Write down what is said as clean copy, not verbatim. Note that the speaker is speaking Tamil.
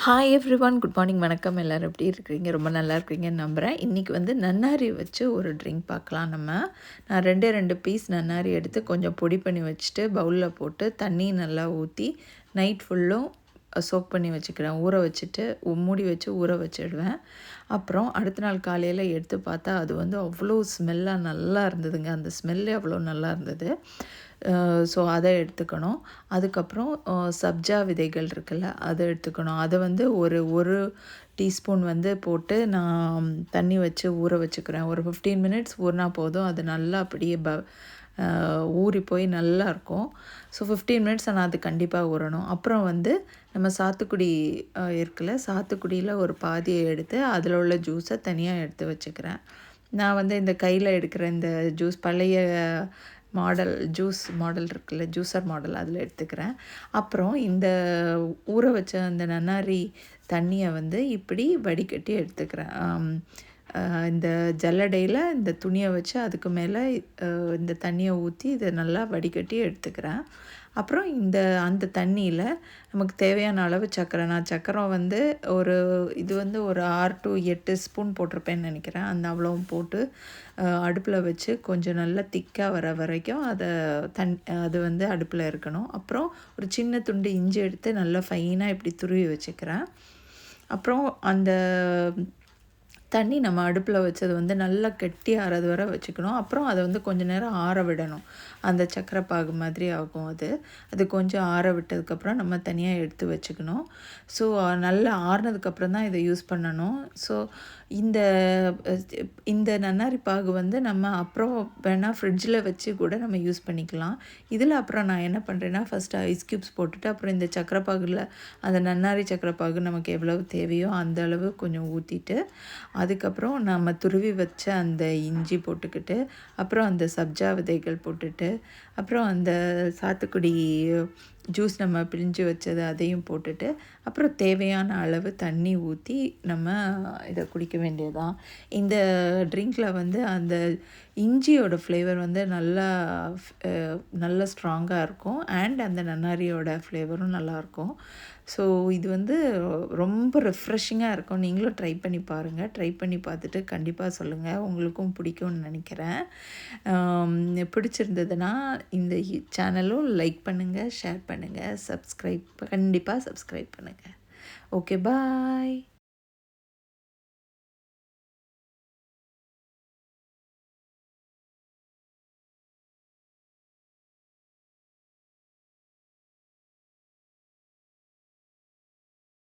ஹாய் எவ்ரிவன், குட் மார்னிங், வணக்கம். எல்லோரும் எப்படி இருக்கிறீங்க? ரொம்ப நல்லா இருக்கிறீங்கன்னு நம்புகிறேன். இன்றைக்கி வந்து நன்னாரி வச்சு ஒரு ட்ரிங்க் பார்க்கலாம் நம்ம. நான் ரெண்டு பீஸ் நன்னாரி எடுத்து கொஞ்சம் பொடி பண்ணி வச்சுட்டு பவுலில் போட்டு தண்ணி நல்லா ஊற்றி நைட் ஃபுல்லும் சோக் பண்ணி வச்சுக்கிறேன். ஊற வச்சுட்டு மூடி வச்சு ஊற வச்சிடுவேன். அப்புறம் அடுத்த நாள் காலையில் எடுத்து பார்த்தா அது வந்து அவ்வளோ ஸ்மெல்லாக நல்லா இருந்ததுங்க. அந்த ஸ்மெல்லே அவ்வளோ நல்லா இருந்தது. ஸோ அதை எடுத்துக்கணும். அதுக்கப்புறம் சப்ஜா விதைகள் இருக்குல்ல, அதை எடுத்துக்கணும். அதை வந்து ஒரு டீஸ்பூன் வந்து போட்டு நான் தண்ணி வச்சு ஊற வச்சுக்கிறேன். ஒரு 15 மினிட்ஸ் ஊறினா போதும். அது நல்லா அப்படியே ஊறி போய் நல்லாயிருக்கும். ஸோ 15 மினிட்ஸ் ஆனால் அது கண்டிப்பாக ஊறணும். அப்புறம் வந்து நம்ம சாத்துக்குடி இருக்குல்ல, சாத்துக்குடியில் ஒரு பாதியை எடுத்து அதில் உள்ள ஜூஸை தனியாக எடுத்து வச்சுக்கிறேன். நான் வந்து இந்த கையில் எடுக்கிற இந்த ஜூஸ் பழைய ஜூஸ் மாடல் இருக்குல்ல, ஜூஸர் மாடல், அதில் எடுத்துக்கிறேன். அப்புறம் இந்த ஊற வச்ச அந்த நன்னாரி தண்ணியை வந்து இப்படி வடிகட்டி எடுத்துக்கிறேன். இந்த ஜல்லடையில் இந்த துணியை வச்சு அதுக்கு மேலே இந்த தண்ணியை ஊற்றி இதை நல்லா வடிகட்டி எடுத்துக்கிறேன். அப்புறம் அந்த தண்ணியில் நமக்கு தேவையான அளவு சர்க்கரை, நான் சர்க்கரை வந்து இது வந்து ஒரு 6 to 8 ஸ்பூன் போட்டிருப்பேன்னு நினைக்கிறேன். அந்த அவ்வளவும் போட்டு அடுப்பில் வச்சு கொஞ்சம் நல்லா திக்காக வர வரைக்கும் அது வந்து அடுப்பில் இருக்கணும். அப்புறம் ஒரு சின்ன துண்டு இஞ்சி எடுத்து நல்லா ஃபைனாக இப்படி துருவி வச்சுக்கிறேன். அப்புறம் அந்த தண்ணி நம்ம அடுப்பில் வச்சது வந்து நல்லா கெட்டி ஆறது வரை வச்சுக்கணும். அப்புறம் அதை வந்து கொஞ்சம் நேரம் ஆற விடணும். அந்த சக்கரை பாகு மாதிரி ஆகும். அது கொஞ்சம் ஆற விட்டதுக்கப்புறம் நம்ம தனியாக எடுத்து வச்சுக்கணும். ஸோ நல்லா ஆறினதுக்கப்புறம் தான் இதை யூஸ் பண்ணணும். ஸோ இந்த நன்னாரி பாகு வந்து நம்ம அப்புறம் வேணால் ஃப்ரிட்ஜில் வச்சு கூட நம்ம யூஸ் பண்ணிக்கலாம். இதில் அப்புறம் நான் என்ன பண்ணுறேன்னா, ஃபஸ்ட்டு ஐஸ் க்யூப்ஸ் போட்டுட்டு அப்புறம் இந்த சக்கரை பாகில் அந்த நன்னாரி சக்கரை பாகு நமக்கு எவ்வளவு தேவையோ அந்த அளவு கொஞ்சம் ஊற்றிட்டு, அதுக்கப்புறம் நம்ம துருவி வச்ச அந்த இஞ்சி போட்டுக்கிட்டு, அப்புறம் அந்த சப்ஜா விதைகள் போட்டுட்டு, அப்புறம் அந்த சாத்துக்குடி ஜூஸ் நம்ம பிழிஞ்சு வச்சது அதையும் போட்டுட்டு, அப்புறம் தேவையான அளவு தண்ணி ஊற்றி நம்ம இதை குடிக்க வேண்டியதுதான். இந்த ட்ரிங்க்கில் வந்து அந்த இஞ்சியோட ஃப்ளேவர் வந்து நல்லா ஸ்ட்ராங்காக இருக்கும். அண்ட் அந்த நன்னாரியோட ஃப்ளேவரும் நல்லாயிருக்கும். ஸோ இது வந்து ரொம்ப ரெஃப்ரெஷிங்காக இருக்கும். நீங்களும் ட்ரை பண்ணி பாருங்கள். ட்ரை பண்ணி பார்த்துட்டு கண்டிப்பாக சொல்லுங்கள். உங்களுக்கும் பிடிக்கும்னு நினைக்கிறேன். பிடிச்சிருந்ததுன்னா இந்த சேனலும் லைக் பண்ணுங்கள், ஷேர் பண்ணுங்கள், கண்டிப்பாக சப்ஸ்கிரைப் பண்ணுங்கள். ஓகே, பாய்.